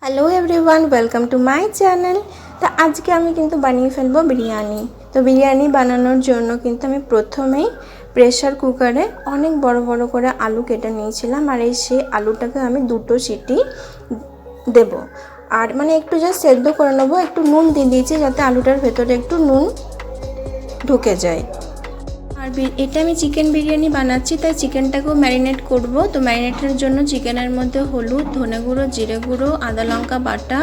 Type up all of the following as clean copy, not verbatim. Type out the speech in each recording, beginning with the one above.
Hello everyone, welcome to my channel. तो आज के आमी किन्तु बानिये फेलबो बिरियानी। तो बिरियानी बानानोर जोन्नो किन्तु आमी प्रथमेई प्रेसार कुकारे अनेक बड़ो बड़ो करे आलू केटे नियेछिलाम और सेई आलूटाके आमी दुटो सीटी देब और माने एकटु जास्ट सेদ্ধ करे नेब। एकटु नुन दिये दियेछि जाते आलूटार भेतरे एकटु नुन ढुके जाय। और এটা আমি চিকেন বিরিয়ানি বানাচ্ছি, তাই চিকেনটাকেও ম্যারিনেট করব। তো ম্যারিনেটের জন্য চিকেনের মধ্যে হলুদ, ধনে গুঁড়ো, জিরে গুঁড়ো, আদা লঙ্কা বাটা,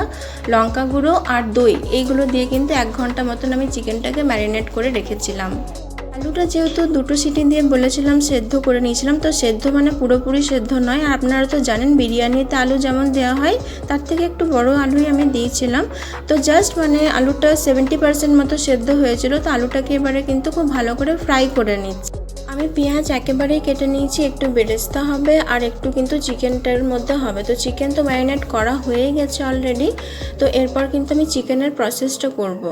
লঙ্কা গুঁড়ো আর দই এইগুলো দিয়ে কিন্তু 1 ঘন্টা মতন আমি চিকেনটাকে ম্যারিনেট করে রেখেছিলাম। আলুটা যেহেতু দুটো সিটি দিয়ে বলেছিলাম সেদ্ধ করে নিয়েছিলাম, তো সেদ্ধ মানে পুরোপুরি সেদ্ধ নয়। আর আপনারা তো জানেন বিরিয়ানিতে আলু যেমন দেওয়া হয় তার থেকে একটু বড় আলুই আমি দিয়েছিলাম। তো জাস্ট মানে আলুটা 70% মতো সেদ্ধ হয়েছিল। তো আলুটাকে এবারে কিন্তু খুব ভালো করে ফ্রাই করে নিচ্ছি। আমি পেঁয়াজ একেবারেই কেটে নিয়েছি, একটু বেরেস্তা হবে আর একটু কিন্তু চিকেনটার মধ্যে হবে। তো চিকেন তো ম্যারিনেট করা হয়ে গেছে অলরেডি। তো এরপর কিন্তু আমি চিকেনের প্রসেসটা করব।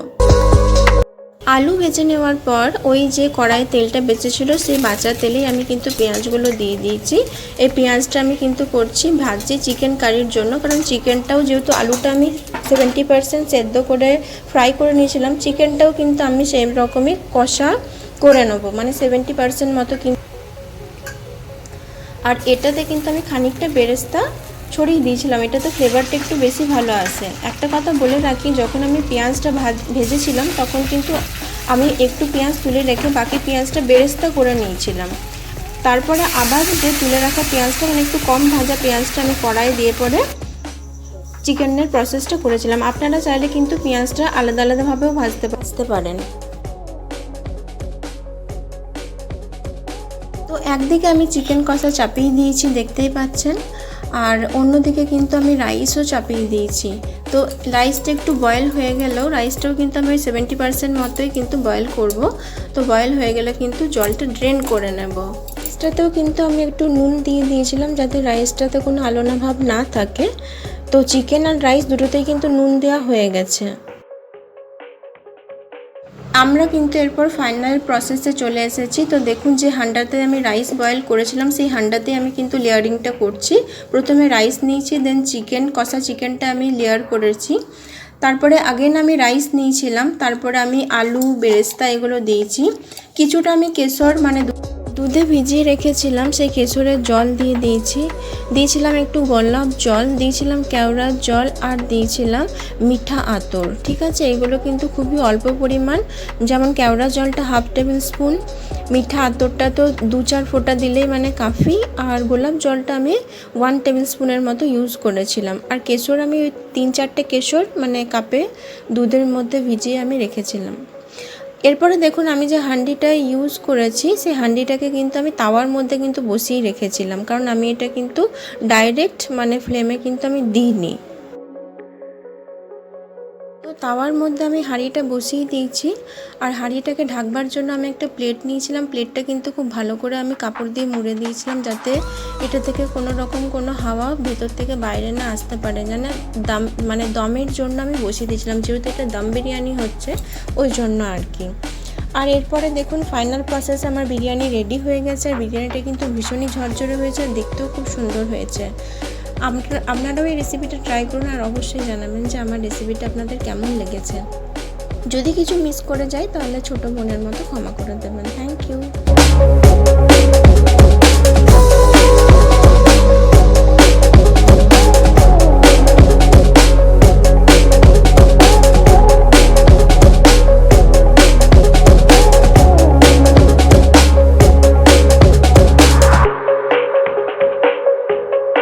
आलू भेजे नेওয়ার पर ওই যে কড়াই তেলটা বেঁচেছিল সেই বাঁচা তেলেই আমি কিন্তু পেঁয়াজগুলো দিয়ে দিয়েছি। এই পেঁয়াজটা আমি কিন্তু করছি ভাজি চিকেন কারির জন্য, কারণ চিকেনটাও যেহেতু আলুটা আমি 70% সেদ্ধ করে ফ্রাই করে নিয়েছিলাম, চিকেনটাও কিন্তু আমি সেই রকমই কষা করে নেব, মানে 70% মতো। আর এটাতে কিন্তু আমি খানিকটা বেরেস্তা ছড়িয়ে দিয়েছিলাম, এটাতে ফ্লেভারটা একটু বেশি ভালো আসে। একটা কথা বলে রাখি, যখন আমি পেঁয়াজটা ভেজেছিলাম তখন কিন্তু আমি একটু পেঁয়াজ তুলে রেখে বাকি পেঁয়াজটা বেরেস্তা করে নিয়েছিলাম। তারপরে আবার যে তুলে রাখা পেঁয়াজটা মানে একটু কম ভাজা পেঁয়াজটা আমি কড়াই দিয়ে পরে চিকেনের প্রসেসটা করেছিলাম। আপনারা চাইলে কিন্তু পেঁয়াজটা আলাদা আলাদাভাবেও ভাজতে পারেন। তো একদিকে আমি চিকেন কষা চাপিয়ে দিয়েছি, দেখতেই পাচ্ছেন, আর অন্যদিকে কিন্তু আমি রাইসও চাপিয়ে দিয়েছি। তো রাইসটা একটু বয়েল হয়ে গেলেও রাইসটাও কিন্তু আমি 70% মতোই কিন্তু বয়েল করব। তো বয়েল হয়ে গেলে কিন্তু জলটা ড্রেন করে নেব। রাইসটাতেও কিন্তু আমি একটু নুন দিয়ে দিয়েছিলাম যাতে রাইসটাতে কোনো আলোনা ভাব না থাকে। তো চিকেন আর রাইস দুটোতেই কিন্তু নুন দেওয়া হয়ে গেছে। আমরা কিন্তু এরপর ফাইনাল প্রসেসে চলে এসেছি। তো দেখুন যে হাঁড়িতে আমি রাইস বয়েল করেছিলাম সেই হাঁড়িতে আমি কিন্তু লেয়ারিংটা করছি। প্রথমে রাইস নিয়েছি, দেন চিকেন কষা চিকেনটা আমি লেয়ার করেছি। তারপরে আগেন আমি রাইস নিয়েছিলাম, তারপরে আমি আলু বেরেস্তা এগুলো দিয়েছি। কিছুটা আমি কেশর মানে দুধে ভিজিয়ে রেখেছিলাম সেই কেশরের জল দিয়েছিলাম একটু গোলাপ জল, দিয়েছিলাম কেওড়ার জল আর দিয়েছিলাম মিঠা আতর। ঠিক আছে, এগুলো কিন্তু খুবই অল্প পরিমাণ, যেমন কেওড়া জলটা 1/2 টেবিল স্পুন, মিঠা আতরটা তো 2-4 ফোঁটা দিলেই মানে কাফি, আর গোলাপ জলটা আমি 1 টেবিল স্পুনের মতো ইউজ করেছিলাম। আর কেশর আমি 3-4টে কেশর মানে কাপে দুধের মধ্যে ভিজিয়ে আমি রেখেছিলাম। এরপরে দেখুন আমি যে হাঁড়িটা ইউজ করেছি সেই হাঁড়িটাকে কিন্তু আমি তাওয়ার মধ্যে কিন্তু বসিয়ে রেখেছিলাম, কারণ আমি এটা কিন্তু ডাইরেক্ট মানে ফ্লেমে কিন্তু আমি দিইনি। তো তাওয়ার মধ্যে আমি হাঁড়িটা বসিয়ে দিয়েছি আর হাঁড়িটাকে ঢাকবার জন্য আমি একটা প্লেট নিয়েছিলাম। প্লেটটা কিন্তু খুব ভালো করে আমি কাপড় দিয়ে মুড়ে দিয়েছিলাম যাতে এটা থেকে কোনো রকম কোনো হাওয়া ভেতর থেকে বাইরে না আসতে পারে। মানে দমের জন্য আমি বসিয়ে দিয়েছিলাম, যেহেতু এটা দম বিরিয়ানি হচ্ছে ওই জন্য আর কি। আর এরপরে দেখুন ফাইনাল প্রসেস আমার বিরিয়ানি রেডি হয়ে গেছে। আর বিরিয়ানিটা কিন্তু ভীষণই ঝরঝরে হয়েছে আর দেখতেও খুব সুন্দর হয়েছে। আপনারাও এই রেসিপিটা ট্রাই করুন আর অবশ্যই জানাবেন যে আমার রেসিপিটা আপনাদের কেমন লেগেছে। যদি কিছু মিস করে যাই তাহলে ছোটো বোনের মতো ক্ষমা করে দেবেন। Thank you.